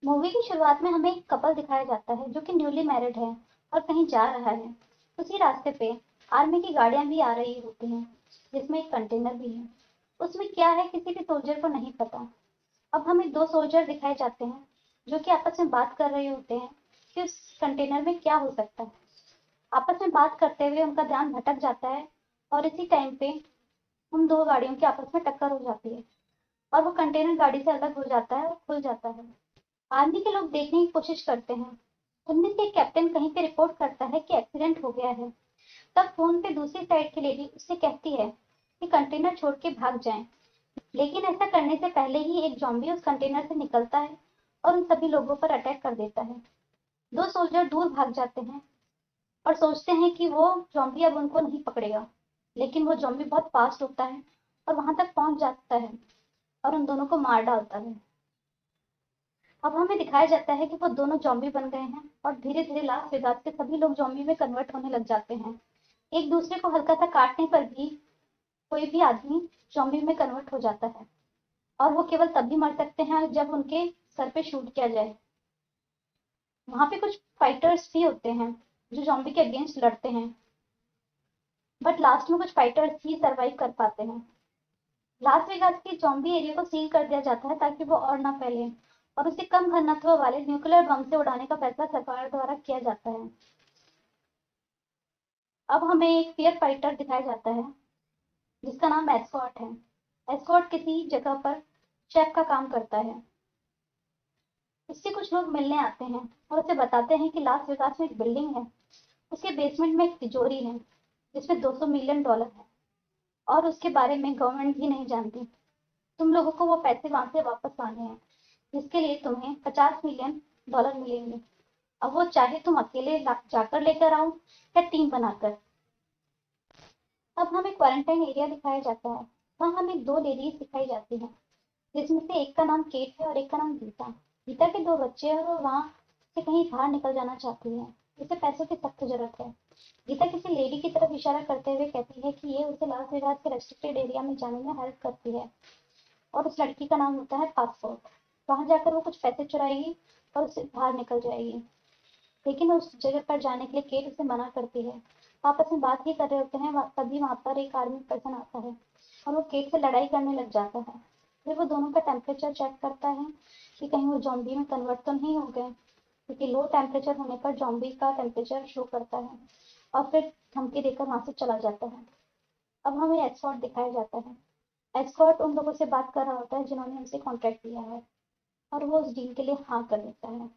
Movie की शुरुआत में हमें एक कपल दिखाया जाता है जो कि न्यूली मैरिड है और कहीं जा रहा है। उसी रास्ते पे आर्मी की गाड़ियां भी आ रही होती हैं, जिसमें एक कंटेनर भी है। उसमें क्या है किसी भी सोल्जर को नहीं पता। अब हमें दो सोल्जर दिखाए जाते हैं जो कि आपस में बात कर रहे होते हैं कि उस कंटेनर में क्या हो सकता है। आपस में बात करते हुए उनका ध्यान भटक जाता है और इसी टाइम पे उन दो गाड़ियों की आपस में टक्कर हो जाती है और वो कंटेनर गाड़ी से अलग हो जाता है और खुल जाता है। आर्मी के लोग देखने की कोशिश करते हैं। उनमें से एक कैप्टन कहीं पे रिपोर्ट करता है कि एक्सीडेंट हो गया है। तब फोन पे दूसरी साइड की लेडी उससे कहती है कि कंटेनर छोड़ के भाग जाएं। लेकिन ऐसा करने से पहले ही एक जॉम्बी उस कंटेनर से निकलता है और उन सभी लोगों पर अटैक कर देता है। दो सोल्जर दूर भाग जाते हैं और सोचते हैं कि वो जॉम्बी अब उनको नहीं पकड़ेगा। लेकिन वो जॉम्बी बहुत फास्ट होता है और वहां तक पहुंच जाता है और उन दोनों को मार डालता है। अब हमें दिखाया जाता है कि वो दोनों जॉम्बी बन गए हैं और धीरे धीरे लास वेगास के सभी लोग जॉम्बी में कन्वर्ट होने लग जाते हैं। एक दूसरे को हल्का सा काटने पर भी कोई भी आदमी जॉम्बी में कन्वर्ट हो जाता है और वो केवल तभी मर सकते हैं जब उनके सर पे शूट किया जाए। वहां पे कुछ फाइटर्स भी होते हैं जो जॉम्बी के अगेंस्ट लड़ते हैं, बट लास्ट में कुछ फाइटर्स ही सरवाइव कर पाते हैं। लास वेगास के जॉम्बी एरिया को सील कर दिया जाता है ताकि वो और ना फैले और उसे कम घनत्व वाले न्यूक्लियर बम से उड़ाने का फैसला सरकार द्वारा किया जाता है। अब हमें एक फियर फाइटर दिखाया जाता है जिसका नाम एस्कॉट है। एस्कॉट किसी जगह पर शेफ का काम करता है। उससे कुछ लोग मिलने आते हैं और उसे बताते हैं कि लास वेगास में एक बिल्डिंग है। उसके बेसमेंट में एक तिजोरी है जिसमें $200 मिलियन है और उसके बारे में गवर्नमेंट भी नहीं जानती। तुम लोगों को वो पैसे वहां से वापस लाने हैं, जिसके लिए तुम्हें $50 मिलियन मिलेंगे। अब वो चाहे तुम अकेले जाकर लेकर आओ या टीम बनाकर। अब हमें क्वारंटाइन एरिया दिखाया जाता है। वहाँ हमें दो लेडीज दिखाई जाती हैं, जिसमें से एक का नाम केट है और एक का नाम गीता। गीता के दो बच्चे हैं और वो वहाँ से कहीं बाहर निकल जाना चाहती है। उसे पैसों की सख्त जरूरत है। गीता किसी लेडी की तरफ इशारा करते हुए कहती है कि ये उसे लास वेगास के रेस्ट्रिक्टेड एरिया में जाने में हेल्प करती है और उस लड़की का नाम होता है पासपोर्ट। वहां जाकर वो कुछ पैसे चुराएगी और उससे बाहर निकल जाएगी। लेकिन उस जगह पर जाने के लिए केट उसे मना करती है। आपस में बात ही कर रहे होते हैं तभी वहां पर एक आर्मी पर्सन आता है और वो केट से लड़ाई करने लग जाता है। फिर वो दोनों का टेम्परेचर चेक करता है कि कहीं वो जॉम्बी में कन्वर्ट तो नहीं हो गए, क्योंकि लो टेम्परेचर होने पर जॉम्बी का टेम्परेचर शो करता है, और फिर धमकी देकर वहां से चला जाता है। अब हमें एस्कॉर्ट दिखाया जाता है। एस्कॉर्ट उन लोगों से बात कर रहा होता है जिन्होंने उनसे कॉन्ट्रैक्ट दिया है और वो उस डील के लिए हाँ कर देता है।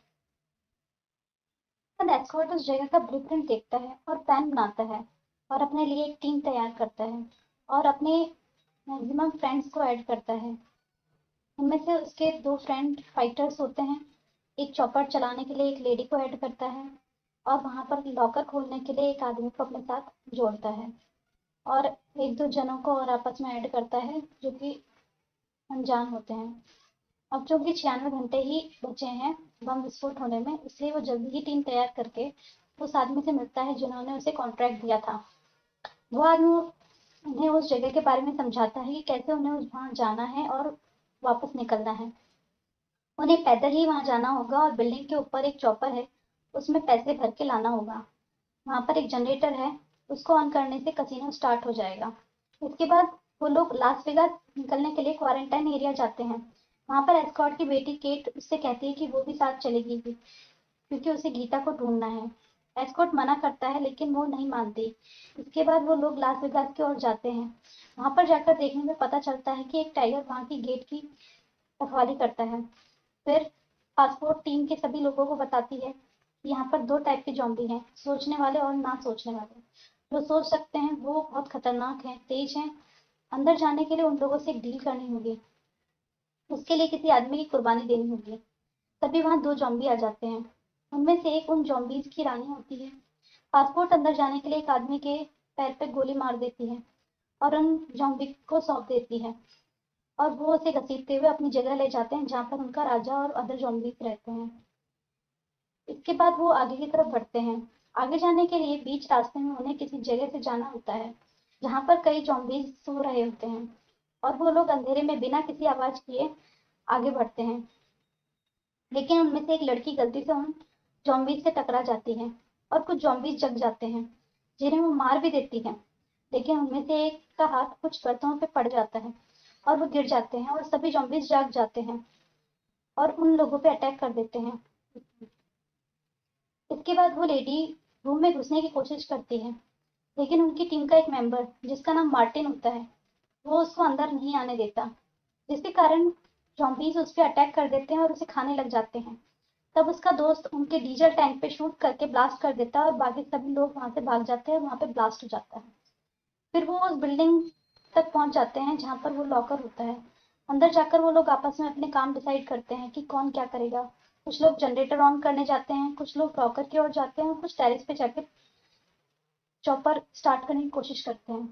तब एस्कॉर्ट उस जगह का ब्लूप्रिंट देखता है और प्लान बनाता है और अपने लिए एक टीम तैयार करता है और अपने मैक्सिमम फ्रेंड्स को ऐड करता है। उनमें से उसके दो फ्रेंड फाइटर्स होते हैं। एक चॉपर चलाने के लिए एक लेडी को ऐड करता है और वहां पर लॉकर खोलने के लिए एक आदमी को अपने साथ जोड़ता है और एक दो जनों को और आपस में ऐड करता है जो कि अनजान होते हैं। अब चूंकि 96 घंटे ही बचे हैं बम विस्फोट होने में, इसलिए वो जल्दी ही टीम तैयार करके उस आदमी से मिलता है जिन्होंने उसे कॉन्ट्रैक्ट दिया था। वो आदमी उन्हें उस जगह के बारे में समझाता है कि कैसे उन्हें वहां जाना है और वापस निकलना है। उन्हें पैदल ही वहां जाना होगा और बिल्डिंग के ऊपर एक चॉपर है, उसमें पैसे भर के लाना होगा। वहां पर एक जनरेटर है, उसको ऑन करने से कसिनो स्टार्ट हो जाएगा। इसके बाद वो लोग लास वेगास निकलने के लिए क्वारंटाइन एरिया जाते हैं। वहां पर एस्कॉर्ट की बेटी केट उससे कहती है कि वो भी साथ चलेगी क्योंकि उसे गीता को ढूंढना है। एस्कॉर्ट मना करता है लेकिन वो नहीं मानती। इसके बाद वो लोग लास वेगास की ओर जाते हैं। वहां पर जाकर देखने में पता चलता है कि एक टाइगर वहां की गेट की रखवाली करता है। फिर पासपोर्ट टीम के सभी लोगों को बताती है कि यहाँ पर दो टाइप के जॉम्बी हैं, सोचने वाले और ना सोचने वाले। जो सोच सकते हैं वो बहुत खतरनाक हैं, तेज हैं। अंदर जाने के लिए उन लोगों से एक डील करनी होगी, उसके लिए किसी आदमी की कुर्बानी देनी होगी। तभी वहां दो जॉम्बी आ जाते हैं। उनमें से एक उन जॉम्बीज की रानी होती है। पासपोर्ट अंदर जाने के लिए एक आदमी के पैर पे गोली मार देती है और उन जॉम्बी को सौंप देती है और वो उसे घसीटते हुए अपनी जगह ले जाते हैं जहाँ पर उनका राजा और अदर जॉम्बीज रहते हैं। इसके बाद वो आगे की तरफ बढ़ते हैं। आगे जाने के लिए बीच रास्ते में उन्हें किसी जगह से जाना होता है जहाँ पर कई जॉम्बीज सो रहे होते हैं और वो लोग अंधेरे में बिना किसी आवाज किए आगे बढ़ते हैं। लेकिन उनमें से एक लड़की गलती से उन जॉम्बीज से टकरा जाती है और कुछ जॉम्बीज जग जाते हैं, जिन्हें वो मार भी देती है। लेकिन उनमें से एक का हाथ कुछ बर्तनों पे पड़ जाता है और वो गिर जाते हैं और सभी जॉम्बीज जाग जाते हैं और उन लोगों पे अटैक कर देते हैं। इसके बाद वो लेडी रूम में घुसने की कोशिश करती है, लेकिन उनकी टीम का एक मेंबर जिसका नाम मार्टिन होता है, वो उसको अंदर नहीं आने देता, जिसके कारण जॉम्बीज उस पर अटैक कर देते हैं और उसे खाने लग जाते हैं। तब उसका दोस्त उनके डीजल टैंक पे शूट करके ब्लास्ट कर देता है और बाकी सभी लोग वहां से भाग जाते हैं और वहां पे ब्लास्ट हो जाता है। फिर वो उस बिल्डिंग तक पहुंच जाते हैं जहां पर वो लॉकर होता है। अंदर जाकर वो लोग आपस में अपने काम डिसाइड करते हैं कि कौन क्या करेगा। कुछ लोग जनरेटर ऑन करने जाते हैं, कुछ लोग लॉकर की ओर जाते हैं और कुछ टेरेस पे जाके चॉपर स्टार्ट करने की कोशिश करते हैं।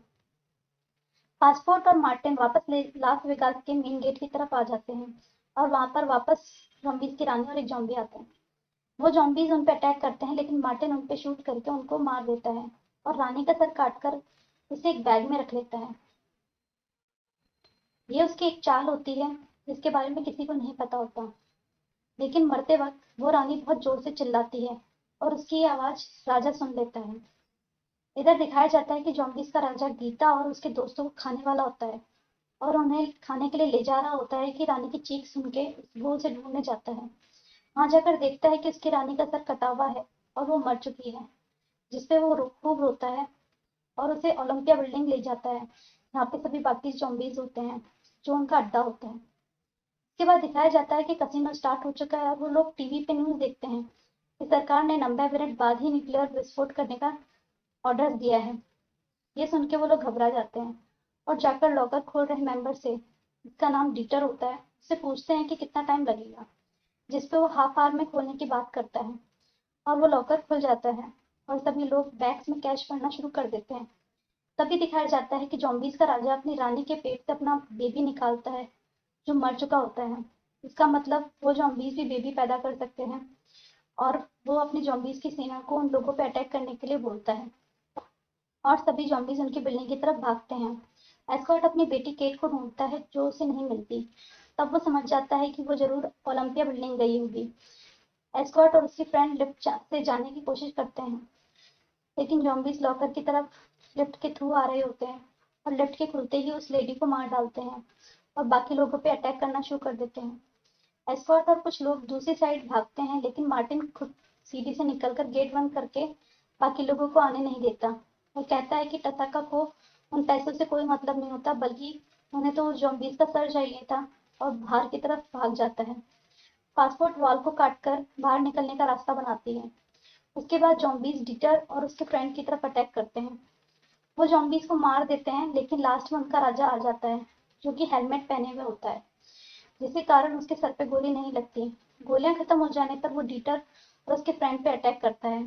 पासपोर्ट और मार्टिन वापस लास वेगास के मेन गेट की तरफ आ जाते हैं और वहां पर वापस जॉम्बीज की रानी और एक जॉम्बी आते हैं। वो जॉम्बीज उन पे अटैक करते हैं, लेकिन मार्टिन उन पे शूट करके उनको मार देता है और रानी का सर काटकर उसे एक बैग में रख लेता है। ये उसकी एक चाल होती है जिसके बारे में किसी को नहीं पता होता। लेकिन मरते वक्त वो रानी बहुत जोर से चिल्लाती है और उसकी आवाज राजा सुन लेता है। इधर दिखाया जाता है कि जॉम्बीज का राजा गीता और उसके दोस्तों को खाने वाला होता है और उन्हें खाने के लिए ले जा रहा होता है कि रानी की चीख सुन के वो उसे ढूंढने जाता है। वहां जाकर देखता है कि उसकी रानी का सर कटा हुआ है और वो मर चुकी है, जिसपे वो खूब रोता है और उसे ओलंपिया बिल्डिंग ले जाता है जहाँ पे सभी बाकी जॉम्बीज होते हैं, जो उनका अड्डा होता है। इसके बाद दिखाया जाता है कि कसिनो स्टार्ट हो चुका है और वो लोग टीवी पे न्यूज देखते हैं कि सरकार ने 90 मिनट बाद ही न्यूक्लियर विस्फोट करने का ऑर्डर दिया है। ये सुन के वो लोग घबरा जाते हैं और जाकर लॉकर खोल रहे मेंबर से, जिसका नाम डीटर होता है, उससे पूछते हैं कि कितना टाइम लगेगा, जिसपे वो हाफ आवर में खोलने की बात करता है और वो लॉकर खुल जाता है और सभी लोग बैग्स में कैश भरना शुरू कर देते हैं। तभी दिखाया जाता है कि जॉम्बीज का राजा अपनी रानी के पेट से अपना बेबी निकालता है जो मर चुका होता है। इसका मतलब वो जॉम्बीज भी बेबी पैदा कर सकते हैं और वो अपनी जॉम्बीज की सेना को उन लोगों पे अटैक करने के लिए बोलता है और सभी जॉम्बीज उनकी बिल्डिंग की तरफ भागते हैं। एस्कॉर्ट अपनी बेटी केट को ढूंढता है जो उसे नहीं मिलती। तब वो समझ जाता है कि वो जरूर ओलंपिया बिल्डिंग गई होगी। एस्कॉर्ट और उसकी फ्रेंड लिफ्ट से जाने की कोशिश करते हैं, लेकिन जॉम्बीज लॉकर की तरफ लिफ्ट के थ्रू आ रहे होते हैं और लिफ्ट के खुलते ही उस लेडी को मार डालते हैं और बाकी लोगों पे अटैक करना शुरू कर देते हैं। एस्कॉर्ट और कुछ लोग दूसरी साइड भागते हैं, लेकिन मार्टिन खुद सीढ़ी से निकलकर गेट बंद करके बाकी लोगों को आने नहीं देता। वो कहता है कि टसाका को उन पैसों से कोई मतलब नहीं होता, बल्कि उन्हें तो उस जॉम्बीज का सर चाहिए था, और बाहर की तरफ भाग जाता है। पासपोर्ट वॉल को काटकर बाहर निकलने का रास्ता बनाती है। उसके बाद जॉम्बीज डीटर और उसके फ्रेंड की तरफ अटैक करते हैं। वो जॉम्बीज को मार देते हैं, लेकिन लास्ट में उनका राजा आ जाता है, जो कि हेलमेट पहने हुए होता है, जिसके कारण उसके सर पे गोली नहीं लगती। गोलियां खत्म हो जाने पर वो डीटर और उसके फ्रेंड पे अटैक करता है।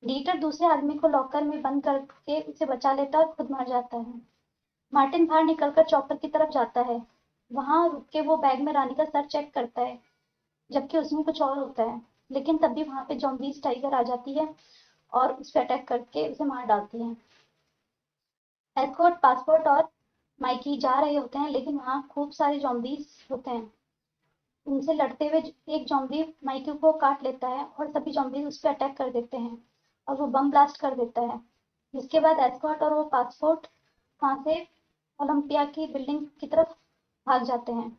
डीटर दूसरे आदमी को लॉकर में बंद करके उसे बचा लेता है और खुद मर जाता है। मार्टिन बाहर निकलकर चॉपर की तरफ जाता है। वहां रुक के वो बैग में रानी का सर चेक करता है, जबकि उसमें कुछ और होता है। लेकिन तभी वहां पे जॉम्बीज टाइगर आ जाती है और उस पर अटैक करके उसे मार डालती है। एस्कॉर्ट, पासपोर्ट और माइकी जा रहे होते हैं, लेकिन वहां खूब सारे जॉम्बीज होते हैं। उनसे लड़ते हुए एक जॉम्बी माइकी को काट लेता है और सभी जॉम्बीज उस पर अटैक कर देते हैं और वो बम ब्लास्ट कर देता है। जिसके बाद एस्कॉर्ट और वो पासपोर्ट वहां से ओलंपिया की बिल्डिंग की तरफ भाग जाते हैं।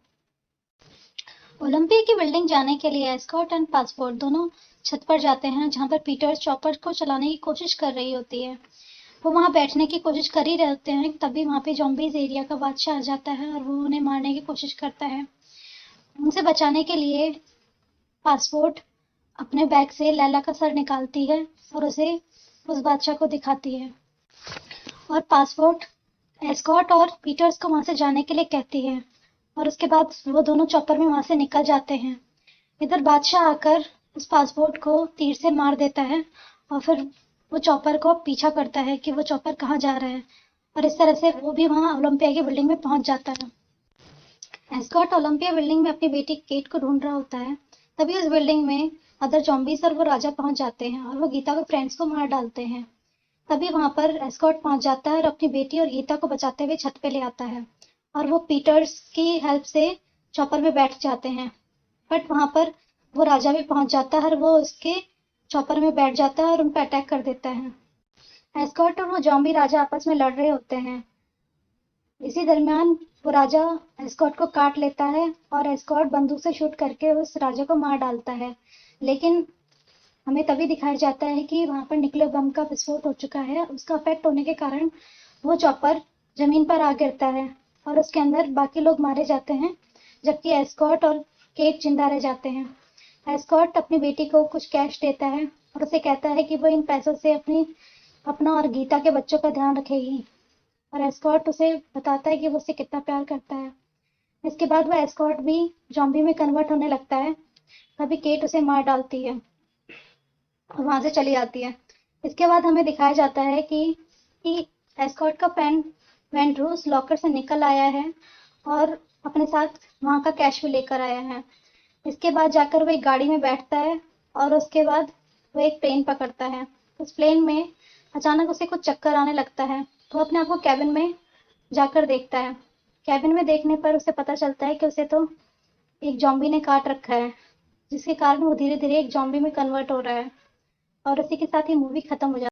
ओलंपिया की बिल्डिंग जाने के लिए एस्कॉर्ट एंड पासपोर्ट दोनों छत पर जाते हैं, जहां पर पीटर्स चॉपर को चलाने की कोशिश कर रही होती है। वो वहां बैठने की कोशिश कर ही रहते हैं, तभी वहां पे जॉम्बीज एरिया का बादशाह आ जाता है और वो उन्हें मारने की कोशिश करता है। उनसे बचाने के लिए पासपोर्ट अपने बैग से लैला का सर निकालती है और उसे उस बादशाह को दिखाती है, और पासपोर्ट एस्कॉर्ट और पीटर्स को वहां से जाने के लिए कहती है, और उसके बाद वो दोनों चॉपर में वहां से निकल जाते हैं। इधर बादशाह आकर उस पासपोर्ट को तीर से मार देता है और फिर वो चॉपर को पीछा करता है कि वो चॉपर कहाँ जा रहा है, और इस तरह से वो भी वहां ओलंपिया की बिल्डिंग में पहुंच जाता है। एस्कॉर्ट ओलंपिया बिल्डिंग में अपनी बेटी केट को ढूंढ रहा होता है। तभी उस बिल्डिंग में अदर जॉम्बीज और वो राजा पहुंच जाते हैं और वो गीता के फ्रेंड्स को मार डालते हैं। तभी वहां पर एस्कॉर्ट पहुंच जाता है और अपनी बेटी और गीता को बचाते हुए छत पे ले आता है, और वो पीटर्स की हेल्प से चॉपर में बैठ जाते हैं। बट वहां पर वो राजा भी पहुंच जाता है और वो उसके चॉपर में बैठ जाता है और उन पर अटैक कर देता है। एस्कॉर्ट और वो जॉम्बी राजा आपस में लड़ रहे होते हैं। इसी दरमियान वो राजा एस्कॉर्ट को काट लेता है और एस्कॉर्ट बंदूक से शूट करके उस राजा को मार डालता है। लेकिन हमें तभी दिखाया जाता है कि वहां पर न्यूक्लियर बम का विस्फोट हो चुका है। उसका इफेक्ट होने के कारण वो चॉपर जमीन पर आ गिरता है और उसके अंदर बाकी लोग मारे जाते हैं, जबकि एस्कॉर्ट और केट जिंदा रह जाते हैं। एस्कॉर्ट अपनी बेटी को कुछ कैश देता है और उसे कहता है कि वो इन पैसों से अपना और गीता के बच्चों का ध्यान रखेगी। और एस्कॉर्ट उसे बताता है कि वो उसे कितना प्यार करता है। इसके बाद वह एस्कॉर्ट भी जॉम्बी में कन्वर्ट होने लगता है। तभी केट उसे मार डालती है और वहां से चली जाती है। इसके बाद हमें दिखाया जाता है कि एस्कॉर्ट का फ्रेंड वेंड्रू उस लॉकर से निकल आया है और अपने साथ वहां का कैश भी लेकर आया है। इसके बाद जाकर वो एक गाड़ी में बैठता है और उसके बाद वो एक प्लेन पकड़ता है। उस प्लेन में अचानक उसे कुछ चक्कर आने लगता है, तो अपने आप को कैबिन में जाकर देखता है। कैबिन में देखने पर उसे पता चलता है कि उसे तो एक जॉम्बी ने काट रखा है, जिसके कारण वो धीरे धीरे एक जॉम्बी में कन्वर्ट हो रहा है। और उसी के साथ ही मूवी खत्म हो जाती है।